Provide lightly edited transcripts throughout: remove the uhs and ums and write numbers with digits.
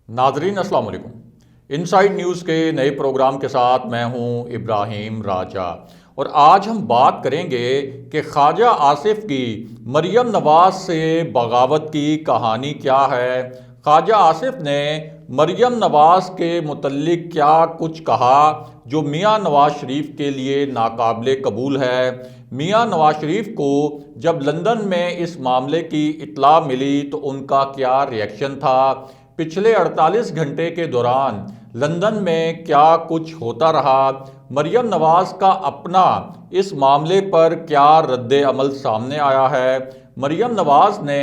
नाजरीन अस्सलाम वालेकुम। इनसाइड न्यूज़ के नए प्रोग्राम के साथ मैं हूं इब्राहिम राजा और आज हम बात करेंगे कि ख्वाजा आसिफ की मरियम नवाज से बगावत की कहानी क्या है। ख्वाजा आसिफ ने मरियम नवाज के मुतल्लिक क्या कुछ कहा जो मियां नवाज शरीफ के लिए नाकाबिले कबूल है। मियां नवाज शरीफ को जब लंदन में इस मामले की इत्तला मिली तो उनका क्या रिएक्शन था। पिछले 48 घंटे के दौरान लंदन में क्या कुछ होता रहा। मरियम नवाज का अपना इस मामले पर क्या रद्द अमल सामने आया है। मरियम नवाज ने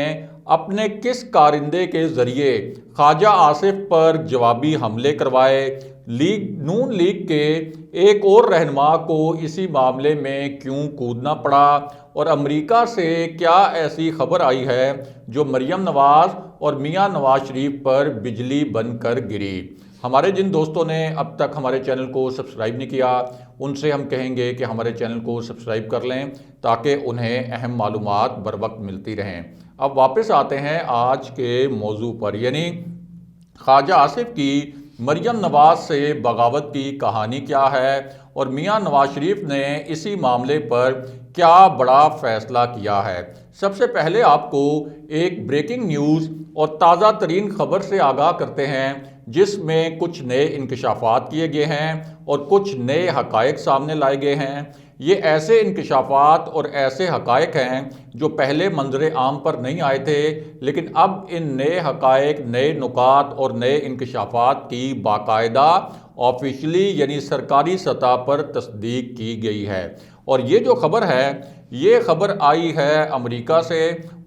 अपने किस कारिंदे के जरिए ख्वाजा आसिफ पर जवाबी हमले करवाए। नून लीग के एक और रहनुमा को इसी मामले में क्यों कूदना पड़ा और अमेरिका से क्या ऐसी खबर आई है जो मरियम नवाज और मियां नवाज शरीफ पर बिजली बनकर गिरी। हमारे जिन दोस्तों ने अब तक हमारे चैनल को सब्सक्राइब नहीं किया उनसे हम कहेंगे कि हमारे चैनल को सब्सक्राइब कर लें ताकि उन्हें अहम मालूमात बर वक्त मिलती रहें। अब वापस आते हैं आज के मौजू पर, यानी ख्वाजा आसिफ की मरियम नवाज से बगावत की कहानी क्या है और मियां नवाज शरीफ ने इसी मामले पर क्या बड़ा फैसला किया है। सबसे पहले आपको एक ब्रेकिंग न्यूज़ और ताज़ा तरीन खबर से आगाह करते हैं जिसमें कुछ नए इंकशाफात किए गए हैं और कुछ नए हकायक सामने लाए गए हैं। ये ऐसे इंकशाफात और ऐसे हकायक हैं जो पहले मंजरे आम पर नहीं आए थे, लेकिन अब इन नए हकायक, नए नुकात और नए इंकशाफात की बाकायदा ऑफिशियली यानी सरकारी सतह पर तस्दीक की गई है। और ये जो खबर है ये खबर आई है अमेरिका से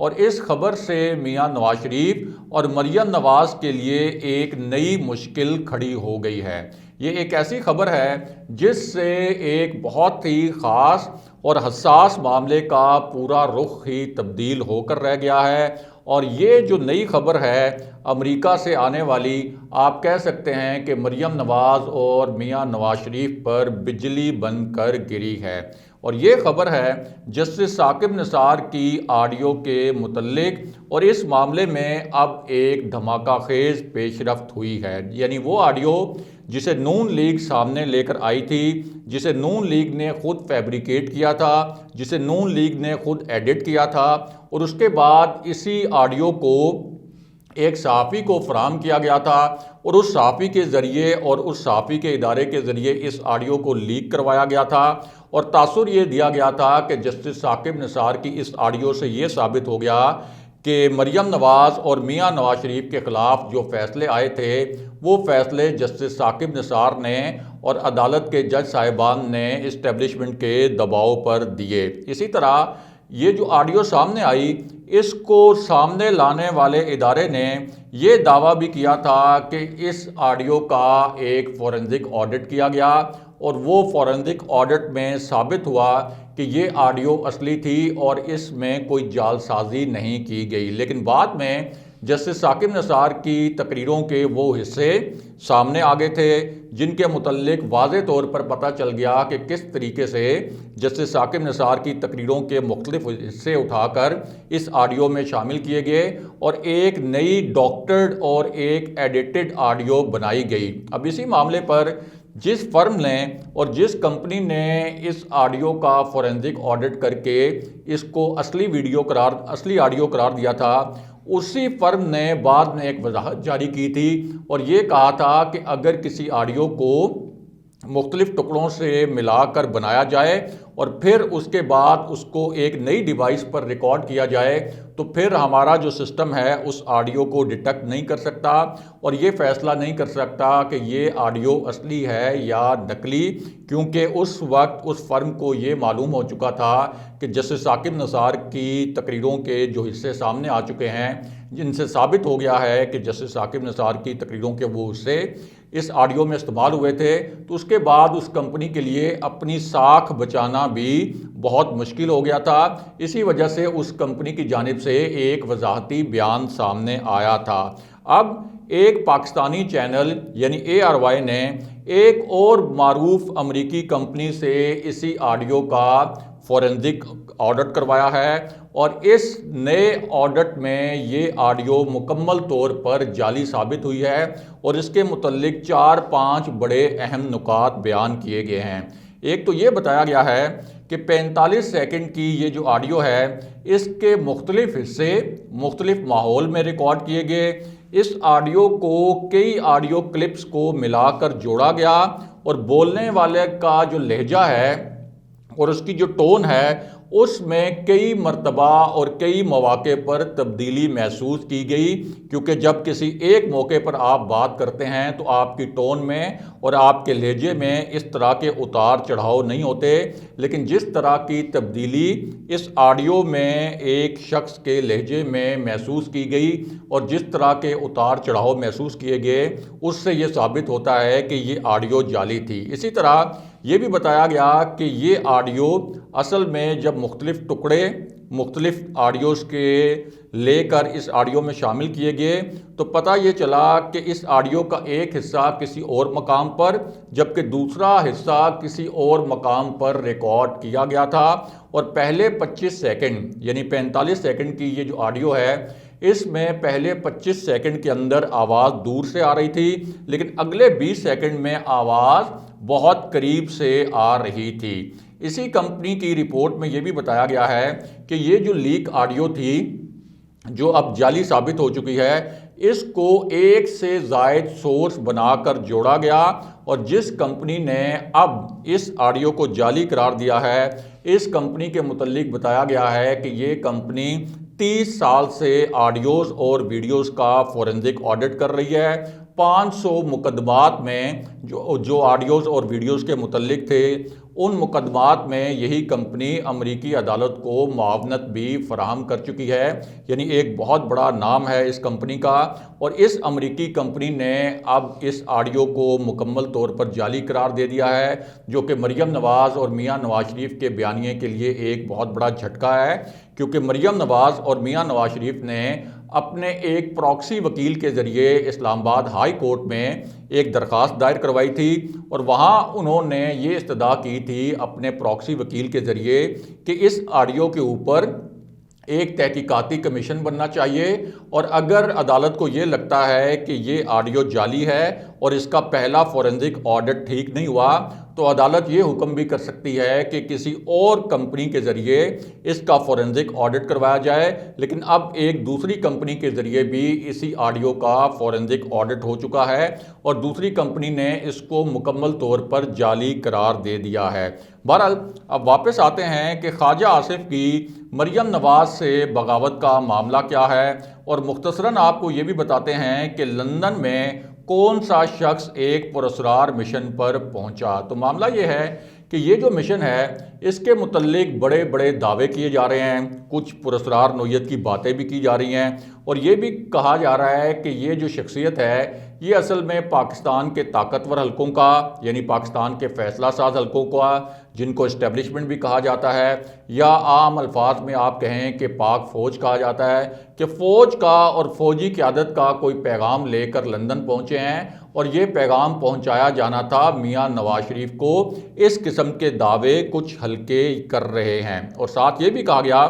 और इस खबर से मियां नवाज शरीफ और मरियम नवाज के लिए एक नई मुश्किल खड़ी हो गई है। ये एक ऐसी खबर है जिससे एक बहुत ही ख़ास और हसास मामले का पूरा रुख ही तब्दील होकर रह गया है। और ये जो नई खबर है अमेरिका से आने वाली, आप कह सकते हैं कि मरियम नवाज और मियां नवाज शरीफ पर बिजली बनकर गिरी है। और ये खबर है जस्टिस साकिब निसार की ऑडियो के मुतल्लिक और इस मामले में अब एक धमाका खेज पेशरफ्त हुई है। यानी वो ऑडियो जिसे नून लीग सामने लेकर आई थी, जिसे नून लीग ने खुद फैब्रिकेट किया था, जिसे नून लीग ने खुद एडिट किया था और उसके बाद इसी ऑडियो को एक सहाफ़ी को फराहम किया गया था और उस सहाफ़ी के ज़रिए और उस सहाफ़ी के इदारे के ज़रिए इस ऑडियो को लीक करवाया गया था और तासुर ये दिया गया था कि जस्टिस साकिब निसार की इस ऑडियो से ये साबित हो गया कि मरियम नवाज और मियां नवाज शरीफ के ख़िलाफ़ जो फ़ैसले आए थे वो फ़ैसले जस्टिस साकिब निसार ने और अदालत के जज साहिबान ने इस्टेब्लिशमेंट के दबाव पर दिए। इसी तरह ये जो ऑडियो सामने आई इसको सामने लाने वाले इदारे ने ये दावा भी किया था कि इस ऑडियो का एक फॉरेंसिक ऑडिट किया गया और वो फॉरेंसिक ऑडिट में साबित हुआ कि ये ऑडियो असली थी और इसमें कोई जालसाजी नहीं की गई। लेकिन बाद में जस्टिस साकिब निसार की तकरीरों के वो हिस्से सामने आ गए थे जिनके मुतल्लिक वाज़े तौर पर पता चल गया कि किस तरीके से जस्टिस साकिब निसार की तकरीरों के मुख्तलिफ हिस्से उठाकर इस ऑडियो में शामिल किए गए और एक नई डॉक्टर्ड और एक एडिटेड ऑडियो बनाई गई। अब इसी मामले पर जिस फर्म ने और जिस कंपनी ने इस ऑडियो का फॉरेंसिक ऑडिट करके इसको असली ऑडियो करार दिया था, उसी फर्म ने बाद में एक वजाहत जारी की थी और ये कहा था कि अगर किसी ऑडियो को मुख्तलिफ टुकड़ों से मिलाकर बनाया जाए और फिर उसके बाद उसको एक नई डिवाइस पर रिकॉर्ड किया जाए तो फिर हमारा जो सिस्टम है उस ऑडियो को डिटेक्ट नहीं कर सकता और ये फ़ैसला नहीं कर सकता कि ये ऑडियो असली है या नकली, क्योंकि उस वक्त उस फर्म को ये मालूम हो चुका था कि जस्टिस साकिब निसार की तकरीरों के जो हिस्से सामने आ चुके हैं जिनसे साबित हो गया है कि जस्टिस साकिब निसार की तकरीरों के वो हिस्से इस ऑडियो में इस्तेमाल हुए थे, तो उसके बाद उस कंपनी के लिए अपनी साख बचाना भी बहुत मुश्किल हो गया था। इसी वजह से उस कंपनी की जानिब से एक वजाहती बयान सामने आया था। अब एक पाकिस्तानी चैनल यानी ARY ने एक और मारूफ अमरीकी कंपनी से इसी ऑडियो का फॉरेंसिक ऑडिट करवाया है और इस नए ऑडिट में ये ऑडियो मुकम्मल तौर पर जाली साबित हुई है और इसके मुतल्लिक 4-5 बड़े अहम नुकात बयान किए गए हैं। एक तो ये बताया गया है कि 45 सेकंड की ये जो ऑडियो है इसके मुख्तलिफ हिस्से मुख्तलिफ माहौल में रिकॉर्ड किए गए। इस ऑडियो को कई ऑडियो क्लिप्स को मिलाकर जोड़ा गया और बोलने वाले का जो लहजा है और उसकी जो टोन है उसमें कई मर्तबा और कई मौके पर तब्दीली महसूस की गई, क्योंकि जब किसी एक मौके पर आप बात करते हैं तो आपकी टोन में और आपके लहजे में इस तरह के उतार चढ़ाव नहीं होते, लेकिन जिस तरह की तब्दीली इस ऑडियो में एक शख्स के लहजे में महसूस की गई और जिस तरह के उतार चढ़ाव महसूस किए गए उससे ये साबित होता है कि ये ऑडियो जाली थी। इसी तरह ये भी बताया गया कि ये ऑडियो असल में जब मुख्तलिफ टुकड़े मुख्तलिफ ऑडियोज़ के लेकर इस ऑडियो में शामिल किए गए तो पता ये चला कि इस ऑडियो का एक हिस्सा किसी और मकाम पर जबकि दूसरा हिस्सा किसी और मकाम पर रिकॉर्ड किया गया था। और पहले 25 सेकंड यानी 45 सेकंड की ये जो ऑडियो है इसमें पहले 25 सेकंड के अंदर आवाज़ दूर से आ रही थी, लेकिन अगले 20 सेकंड में आवाज़ बहुत करीब से आ रही थी। इसी कंपनी की रिपोर्ट में ये भी बताया गया है कि ये जो लीक ऑडियो थी जो अब जाली साबित हो चुकी है इसको एक से ज़ायद सोर्स बनाकर जोड़ा गया और जिस कंपनी ने अब इस ऑडियो को जाली करार दिया है इस कंपनी के मुतल्लिक बताया गया है कि ये कंपनी 30 साल से ऑडियोज़ और वीडियोज़ का फॉरेंसिक ऑडिट कर रही है। 500 मुकदमात में जो ऑडियोज़ और वीडियोज़ के मुतल्लिक थे उन मुकदमात में यही कंपनी अमरीकी अदालत को मुआवनत भी फराहम कर चुकी है। यानी एक बहुत बड़ा नाम है इस कंपनी का और इस अमरीकी कंपनी ने अब इस ऑडियो को मुकम्मल तौर पर जाली करार दे दिया है, जो कि मरियम नवाज़ और मियां नवाज शरीफ के बयानिए के लिए एक बहुत बड़ा झटका है, क्योंकि मरियम नवाज़ और मियां नवाज शरीफ ने अपने एक प्रॉक्सी वकील के ज़रिए इस्लामाबाद हाई कोर्ट में एक दरख्वास्त दायर करवाई थी और वहाँ उन्होंने ये इस्तदा की थी अपने प्रॉक्सी वकील के ज़रिए कि इस ऑडियो के ऊपर एक तहकीकाती कमीशन बनना चाहिए और अगर अदालत को ये लगता है कि ये ऑडियो जाली है और इसका पहला फॉरेंसिक ऑडिट ठीक नहीं हुआ तो अदालत ये हुक्म भी कर सकती है कि किसी और कंपनी के ज़रिए इसका फॉरेंसिक ऑडिट करवाया जाए। लेकिन अब एक दूसरी कंपनी के ज़रिए भी इसी ऑडियो का फॉरेंसिक ऑडिट हो चुका है और दूसरी कंपनी ने इसको मुकम्मल तौर पर जाली करार दे दिया है। बहरहाल अब वापस आते हैं कि ख्वाजा आसिफ की मरियम नवाज़ से बगावत का मामला क्या है और मुख्तसरन आपको ये भी बताते हैं कि लंदन में कौन सा शख्स एक पुरस्कार मिशन पर पहुंचा। तो मामला ये है कि ये जो मिशन है इसके मुतल्लिक बड़े बड़े दावे किए जा रहे हैं, कुछ पुरस्कार नौयत की बातें भी की जा रही हैं और ये भी कहा जा रहा है कि ये जो शख्सियत है ये असल में पाकिस्तान के ताकतवर हलकों का यानी पाकिस्तान के फैसला साज हलकों का जिनको इस्टेब्लिशमेंट भी कहा जाता है या आम अल्फाज में आप कहें कि पाक फ़ौज कहा जाता है कि फ़ौज का और फ़ौजी क़यादत का कोई पैगाम लेकर लंदन पहुँचे हैं और ये पैगाम पहुंचाया जाना था मियां नवाज शरीफ को। इस किस्म के दावे कुछ हल्के कर रहे हैं और साथ ये भी कहा गया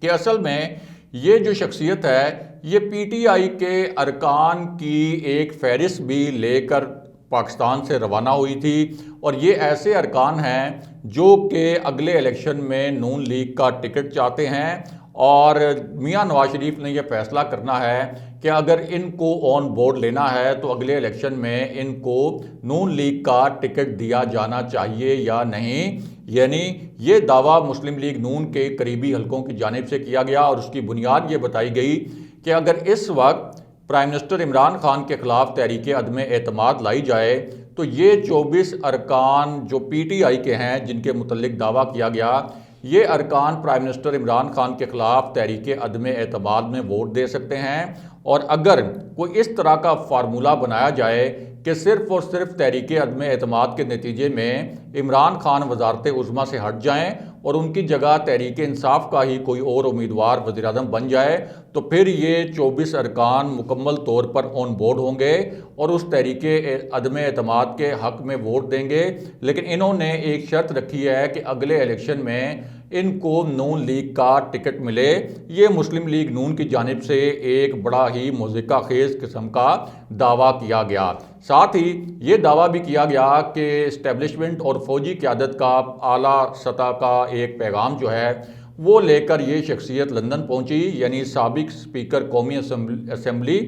कि असल में ये जो शख्सियत है ये पीटीआई के अरकान की एक फहरिस्त भी लेकर पाकिस्तान से रवाना हुई थी और ये ऐसे अरकान हैं जो कि अगले इलेक्शन में नून लीग का टिकट चाहते हैं और मियां नवाज शरीफ ने यह फैसला करना है कि अगर इनको ऑन बोर्ड लेना है तो अगले इलेक्शन में इनको नून लीग का टिकट दिया जाना चाहिए या नहीं। यानी ये दावा मुस्लिम लीग नून के करीबी हलकों की जानिब से किया गया और उसकी बुनियाद ये बताई गई कि अगर इस वक्त प्राइम मिनिस्टर इमरान खान के खिलाफ तहरीक अदम एतमाद लाई जाए तो ये 24 अरकान जो पीटीआई के हैं जिनके मुतल्लिक दावा किया गया ये अरकान प्राइम मिनिस्टर इमरान खान के खिलाफ तहरीक अदम एतमाद में वोट दे सकते हैं। और अगर कोई इस तरह का फार्मूला बनाया जाए कि सिर्फ़ और सिर्फ तहरीक अदम एतमाद के नतीजे में इमरान खान वजारत उज़्मा से हट जाएं और उनकी जगह तहरीक इंसाफ का ही कोई और उम्मीदवार वज़ीर-ए-आज़म बन जाए तो फिर ये 24 अरकान मुकम्मल तौर पर ऑन बोर्ड होंगे और उस तहरीक अदम एतमाद के हक़ में वोट देंगे। लेकिन इन्होंने एक शर्त रखी है कि अगले इलेक्शन में इनको नून लीग का टिकट मिले। ये मुस्लिम लीग नून की जानिब से एक बड़ा ही मुज़िक्का खेज़ किस्म का दावा किया गया। साथ ही ये दावा भी किया गया कि इस्टेब्लिशमेंट और फौजी क़यादत का आला सतह का एक पैगाम जो है वो लेकर ये शख्सियत लंदन पहुंची, यानी साबिक स्पीकर कौमी असम्बली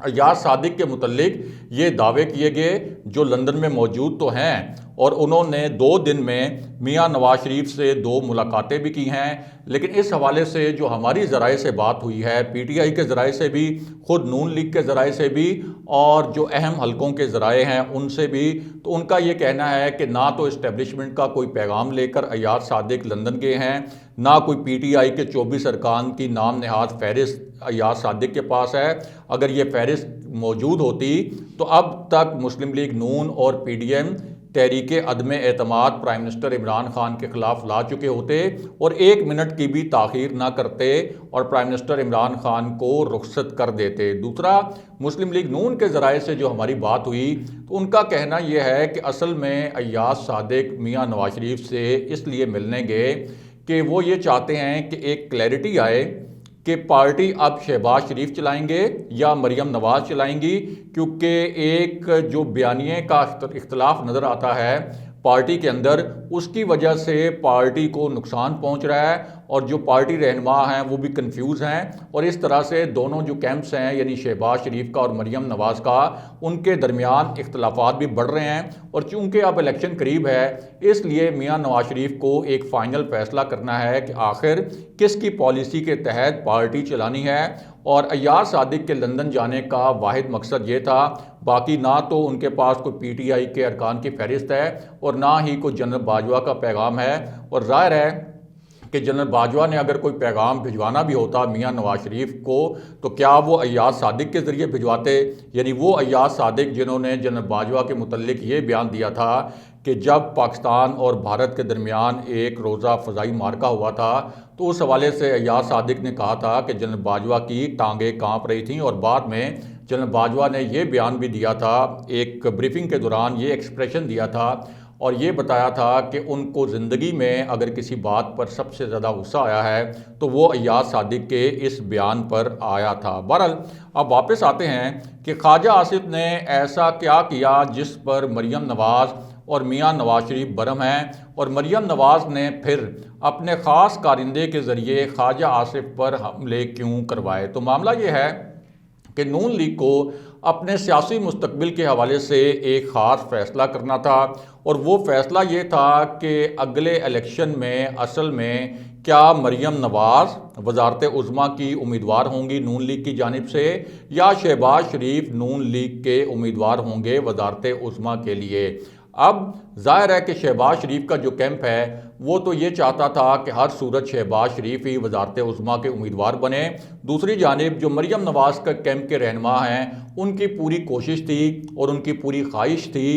अय्याज सादिक के मुतल्लिक ये दावे किए गए जो लंदन में मौजूद तो हैं, और उन्होंने 2 दिन में मियां नवाज शरीफ से 2 मुलाकातें भी की हैं। लेकिन इस हवाले से जो हमारी ज़राए से बात हुई है, PTI के ज़राए से भी, ख़ुद नून लीग के ज़राए से भी, और जो अहम हलकों के ज़राए हैं उनसे भी, तो उनका ये कहना है कि ना तो इस्टेब्लिशमेंट का कोई पैगाम लेकर अय्याज सादिक लंदन गए हैं, ना कोई PTI के 24 अरकान की नाम नहाद फ़हरिस्त अय्याज सादिक के पास है। अगर ये फ़हरिस्त मौजूद होती तो अब तक मुस्लिम लीग नून और PDM तहरीक अदम एतमाद प्राइम मिनिस्टर इमरान खान के ख़िलाफ़ ला चुके होते और 1 मिनट की भी ताख़ीर ना करते और प्राइम मिनिस्टर इमरान खान को रुखसत कर देते। दूसरा, मुस्लिम लीग नून के ज़राए से जो हमारी बात हुई तो उनका कहना यह है कि असल में अय्याज सादिक मियां नवाज शरीफ से इसलिए मिलने गए कि वो ये चाहते हैं कि एक क्लैरिटी आए कि पार्टी अब शहबाज शरीफ चलाएंगे या मरियम नवाज चलाएंगी, क्योंकि एक जो बयानिए का इख्तलाफ नज़र आता है पार्टी के अंदर, उसकी वजह से पार्टी को नुकसान पहुंच रहा है और जो पार्टी रहनुमा हैं वो भी कंफ्यूज हैं, और इस तरह से दोनों जो कैंप्स हैं यानी शहबाज शरीफ का और मरियम नवाज का, उनके दरमियान इख्तलाफात भी बढ़ रहे हैं। और चूंकि अब इलेक्शन करीब है इसलिए मियां नवाज शरीफ को एक फ़ाइनल फैसला करना है कि आखिर किसकी पॉलिसी के तहत पार्टी चलानी है। और अय्याज सादिक के लंदन जाने का वाहिद मकसद ये था, बाकी ना तो उनके पास कोई PTI के अरकान की फहरिस्त है और ना ही कोई जनरल बाजवा का पैगाम है। और ज़ाहिर है कि जनरल बाजवा ने अगर कोई पैगाम भिजवाना भी होता मियां नवाज शरीफ को तो क्या वो अय्याज सादिक के ज़रिए भिजवाते, यानी वो अय्याज सादिक जिन्होंने जनरल बाजवा के मुतल्लिक ये बयान दिया था कि जब पाकिस्तान और भारत के दरमियान एक रोज़ा फ़ज़ाई मार्का हुआ था तो उस हवाले से अय्याज सादिक ने कहा था कि जनरल बाजवा की टांगें काँप रही थीं, और बाद में जनरल बाजवा ने ये बयान भी दिया था, एक ब्रीफिंग के दौरान ये एक्सप्रेशन दिया था और ये बताया था कि उनको ज़िंदगी में अगर किसी बात पर सबसे ज़्यादा गुस्सा आया है तो वो अय्याज सादिक के इस बयान पर आया था। बहरहाल अब वापस आते हैं कि ख्वाजा आसिफ ने ऐसा क्या किया जिस पर मरियम नवाज़ और मियां नवाज शरीफ बरहम हैं, और मरियम नवाज़ ने फिर अपने ख़ास कारिंदे के ज़रिए ख्वाजा आसिफ पर हमले क्यों करवाए। तो मामला ये है कि नून लीग को अपने सियासी मुस्तकबिल के हवाले से एक ख़ास फ़ैसला करना था, और वो फ़ैसला ये था कि अगले इलेक्शन में असल में क्या मरियम नवाज़ वज़ारत उज़्मा की उम्मीदवार होंगी नून लीग की जानिब से, या शहबाज शरीफ नून लीग के उम्मीदवार होंगे वज़ारत उज़्मा के लिए। अब ज़ाहिर है कि शहबाज शरीफ का जो कैंप है वो तो ये चाहता था कि हर सूरत शहबाज शरीफ ही वज़ारत उज़्मा के उम्मीदवार बने। दूसरी जानिब जो मरियम नवाज़ का कैंप के रहनुमा हैं उनकी पूरी कोशिश थी और उनकी पूरी ख्वाहिश थी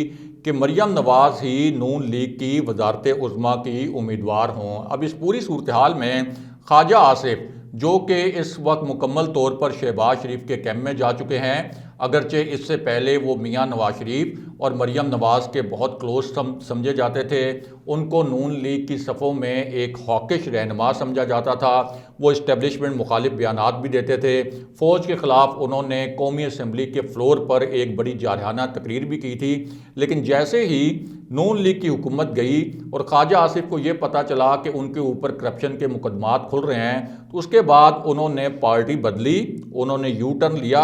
कि मरियम नवाज़ ही नून लीग की वज़ारत उज़्मा की उम्मीदवार हों। अब इस पूरी सूरत हाल में ख्वाजा आसिफ जो कि इस वक्त मुकम्मल तौर पर शहबाज शरीफ के कैंप में जा चुके हैं, अगरचे इससे पहले वो मियां नवाज शरीफ और मरियम नवाज़ के बहुत क्लोज समझे जाते थे, उनको नून लीग की सफ़ों में एक हॉकिश रहनुमा समझा जाता था, वो इस्टेब्लिशमेंट मुखालिफ बयानात भी देते थे। फ़ौज के ख़िलाफ़ उन्होंने कौमी असम्बली के फ्लोर पर एक बड़ी जारहाना तकरीर भी की थी। लेकिन जैसे ही नून लीग की हुकूमत गई और ख्वाजा आसिफ को ये पता चला कि उनके ऊपर करप्शन के मुकदमात खुल रहे हैं, तो उसके बाद उन्होंने पार्टी बदली, उन्होंने यू टर्न लिया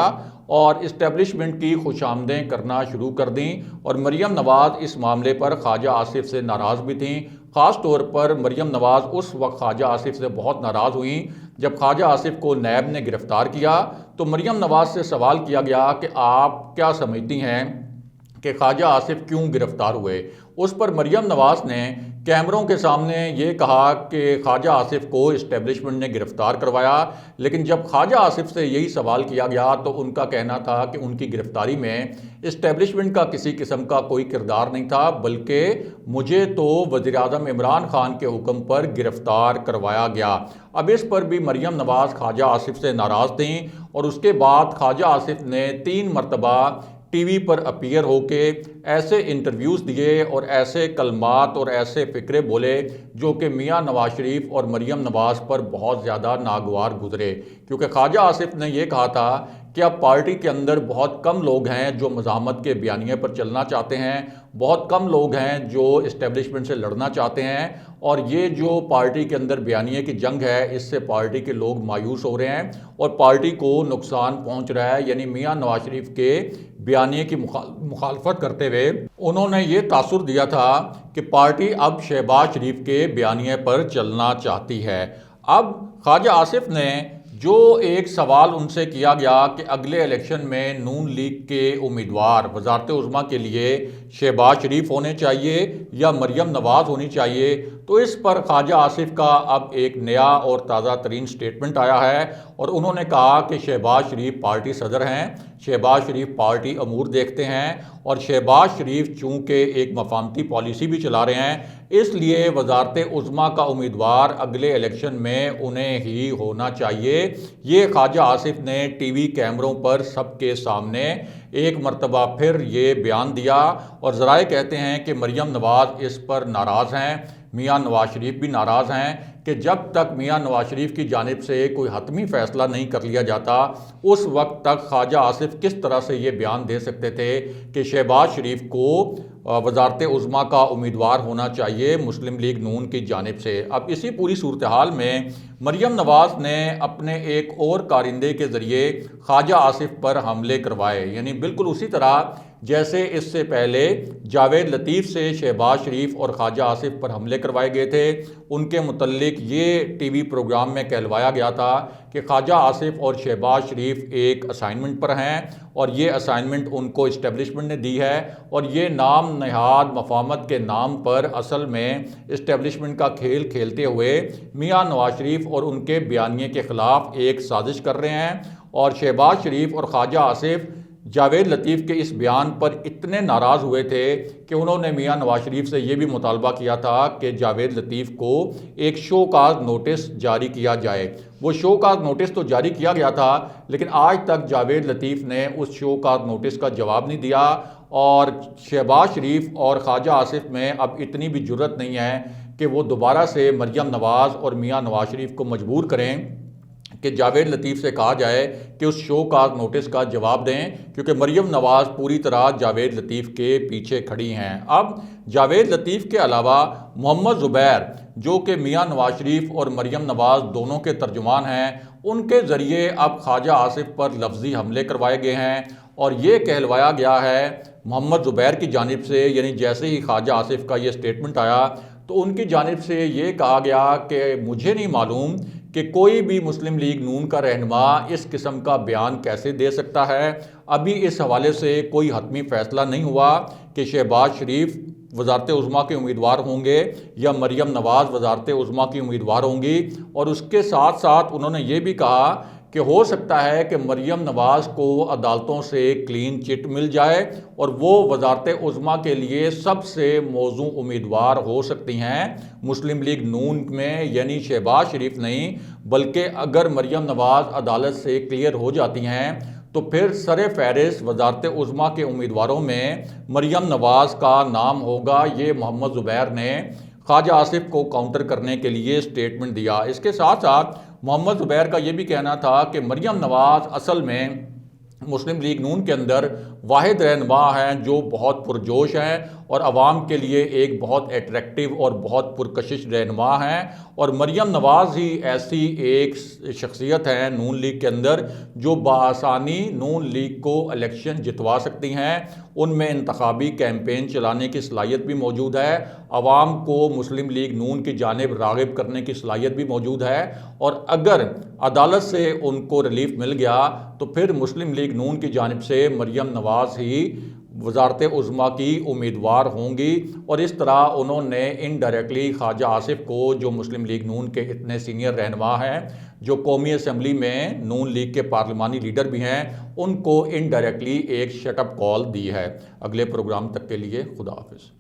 और इस्टेब्लिशमेंट की खुशामदें करना शुरू कर दी। और मरियम नवाज़ इस मामले पर ख्वाजा आसिफ से नाराज़ भी थीं। ख़ास तौर पर मरियम नवाज़ उस वक्त ख्वाजा आसिफ से बहुत नाराज़ हुई जब ख्वाजा आसिफ को नैब ने गिरफ़्तार किया। तो मरियम नवाज़ से सवाल किया गया कि आप क्या समझती हैं कि ख्वाजा आसिफ क्यों गिरफ़्तार हुए। उस पर मरियम नवाज़ ने कैमरों के सामने ये कहा कि ख्वाजा आसिफ को इस्टेब्लिशमेंट ने गिरफ्तार करवाया, लेकिन जब ख्वाजा आसिफ से यही सवाल किया गया तो उनका कहना था कि उनकी गिरफ्तारी में इस्टेब्लिशमेंट का किसी किस्म का कोई किरदार नहीं था, बल्कि मुझे तो वज़ीर-ए-आज़म इमरान खान के हुक्म पर गिरफ्तार करवाया गया। अब इस पर भी मरियम नवाज़ ख्वाजा आसिफ से नाराज़ थीं और उसके बाद ख्वाजा आसिफ ने 3 मरतबा टीवी पर अपीयर होके ऐसे इंटरव्यूज़ दिए और ऐसे कलमात और ऐसे फ़िक्रे बोले जो कि मियां नवाज शरीफ और मरियम नवाज़ पर बहुत ज़्यादा नागवार गुजरे, क्योंकि ख्वाजा आसिफ ने यह कहा था कि अब पार्टी के अंदर बहुत कम लोग हैं जो मज़ाहमत के बयानिए पर चलना चाहते हैं, बहुत कम लोग हैं जो इस्टेब्लिशमेंट से लड़ना चाहते हैं, और ये जो पार्टी के अंदर बयानिए की जंग है इससे पार्टी के लोग मायूस हो रहे हैं और पार्टी को नुकसान पहुंच रहा है। यानी मियां नवाज शरीफ के बयानिए की मुखालफत करते हुए उन्होंने ये तासुर दिया था कि पार्टी अब शहबाज शरीफ के बयानिए पर चलना चाहती है। अब ख्वाजा आसिफ ने जो एक सवाल उनसे किया गया कि अगले इलेक्शन में नून लीग के उम्मीदवार वज़ारत उज़्मा के लिए शहबाज शरीफ होने चाहिए या मरियम नवाज़ होनी चाहिए, तो इस पर ख्वाजा आसिफ का अब एक नया और ताज़ा तरीन स्टेटमेंट आया है और उन्होंने कहा कि शहबाज शरीफ पार्टी सदर हैं, शहबाज शरीफ पार्टी अमूर देखते हैं और शहबाज शरीफ चूँकि एक मफामती पॉलिसी भी चला रहे हैं, इसलिए वज़ारत उज़्मा का उम्मीदवार अगले इलेक्शन में उन्हें ही होना चाहिए। ये ख्वाजा आसिफ ने टीवी कैमरों पर सबके सामने एक मरतबा फिर ये बयान दिया और ज़राए कहते हैं कि मरियम नवाज़ इस पर नाराज़ हैं, मियां नवाज शरीफ भी नाराज़ हैं कि जब तक मियां नवाज शरीफ की जानिब से कोई हतमी फ़ैसला नहीं कर लिया जाता उस वक्त तक ख्वाजा आसिफ किस तरह से ये बयान दे सकते थे कि शहबाज शरीफ को वज़ारत उज़्मा का उम्मीदवार होना चाहिए मुस्लिम लीग नून की जानिब से। अब इसी पूरी सूरत हाल में मरियम नवाज़ ने अपने एक और कारिंदे के ज़रिए ख्वाजा आसिफ पर हमले करवाए, यानी बिल्कुल उसी तरह जैसे इससे पहले जावेद लतीफ़ से शहबाज शरीफ और ख्वाजा आसिफ पर हमले करवाए गए थे। उनके मुतल्लिक ये टीवी प्रोग्राम में कहलवाया गया था कि ख्वाजा आसिफ और शहबाज शरीफ एक असाइनमेंट पर हैं और ये असाइनमेंट उनको इस्टेब्लिशमेंट ने दी है और ये नाम नहाद मफामत के नाम पर असल में इस्टेब्लिशमेंट का खेल खेलते हुए मियां नवाज शरीफ और उनके बयानिए के ख़िलाफ़ एक साजिश कर रहे हैं। और शहबाज शरीफ और ख्वाजा आसिफ जावेद लतीफ़ के इस बयान पर इतने नाराज़ हुए थे कि उन्होंने मियां नवाज शरीफ से ये भी मुतालबा किया था कि जावेद लतीफ़ को एक शोकाज नोटिस जारी किया जाए। वो शोकाज नोटिस तो जारी किया गया था, लेकिन आज तक जावेद लतीफ़ ने उस शोकाज नोटिस का जवाब नहीं दिया और शहबाज शरीफ और ख्वाजा आसिफ में अब इतनी भी जुर्रत नहीं है कि वो दोबारा से मरियम नवाज़ और मियां नवाज शरीफ को मजबूर करें कि जावेद लतीफ़ से कहा जाए कि उस शो काज नोटिस का जवाब दें, क्योंकि मरियम नवाज़ पूरी तरह जावेद लतीफ़ के पीछे खड़ी हैं। अब जावेद लतीफ़ के अलावा मोहम्मद ज़ुबैर जो कि मियां नवाज शरीफ और मरियम नवाज़ दोनों के तर्जुमान हैं, उनके ज़रिए अब ख्वाजा आसिफ पर लफ्ज़ी हमले करवाए गए हैं और ये कहलवाया गया है मोहम्मद ज़ुबैर की जानिब से, यानी जैसे ही ख्वाजा आसिफ का ये स्टेटमेंट आया तो उनकी जानिब से ये कहा गया कि मुझे नहीं मालूम कि कोई भी मुस्लिम लीग नून का रहनुमा इस किस्म का बयान कैसे दे सकता है। अभी इस हवाले से कोई हतमी फ़ैसला नहीं हुआ कि शहबाज शरीफ वज़ारत उज़्मा के उम्मीदवार होंगे या मरियम नवाज़ वज़ारत उज़्मा की उम्मीदवार होंगी। और उसके साथ साथ उन्होंने ये भी कहा कि हो सकता है कि मरियम नवाज़ को अदालतों से क्लीन चिट मिल जाए और वो वज़ारत उज़्मा के लिए सबसे मौजू उम्मीदवार हो सकती हैं मुस्लिम लीग नून में, यानी शहबाज शरीफ नहीं, बल्कि अगर मरियम नवाज़ अदालत से क्लियर हो जाती हैं तो फिर सरे फहरिस्त वज़ारत उज़्मा के उम्मीदवारों में मरियम नवाज़ का नाम होगा। ये मोहम्मद ज़ुबैर ने ख्वाजा आसिफ को काउंटर करने के लिए स्टेटमेंट दिया। इसके साथ साथ मोहम्मद ज़ुबैर का ये भी कहना था कि मरियम नवाज़ असल में मुस्लिम लीग नून के अंदर वाहिद रहनुमा हैं जो बहुत पुरजोश हैं और आवाम के लिए एक बहुत एट्रैक्टिव और बहुत पुरकशिश रहनुमा हैं और मरियम नवाज़ ही ऐसी एक शख्सियत है नून लीग के अंदर जो बआसानी नून लीग को इलेक्शन जितवा सकती हैं। उनमें इंतखाबी कैंपेन चलाने की सलाहियत भी मौजूद है, आवाम को मुस्लिम लीग नून की जानिब राग़िब करने की सलाहियत भी मौजूद है और अगर अदालत से उनको रिलीफ मिल गया तो फिर मुस्लिम लीग नून की जानिब से मरियम नवाज़ ही वजारत उज़्मा की उम्मीदवार होंगी। और इस तरह उन्होंने इनडायरेक्टली ख्वाजा आसिफ को, जो मुस्लिम लीग नून के इतने सीनियर रहनुमा हैं, जो कौमी असम्बली में नून लीग के पार्लिमानी लीडर भी हैं, उनको इनडायरेक्टली एक शटअप कॉल दी है। अगले प्रोग्राम तक के लिए खुदा हाफिज़।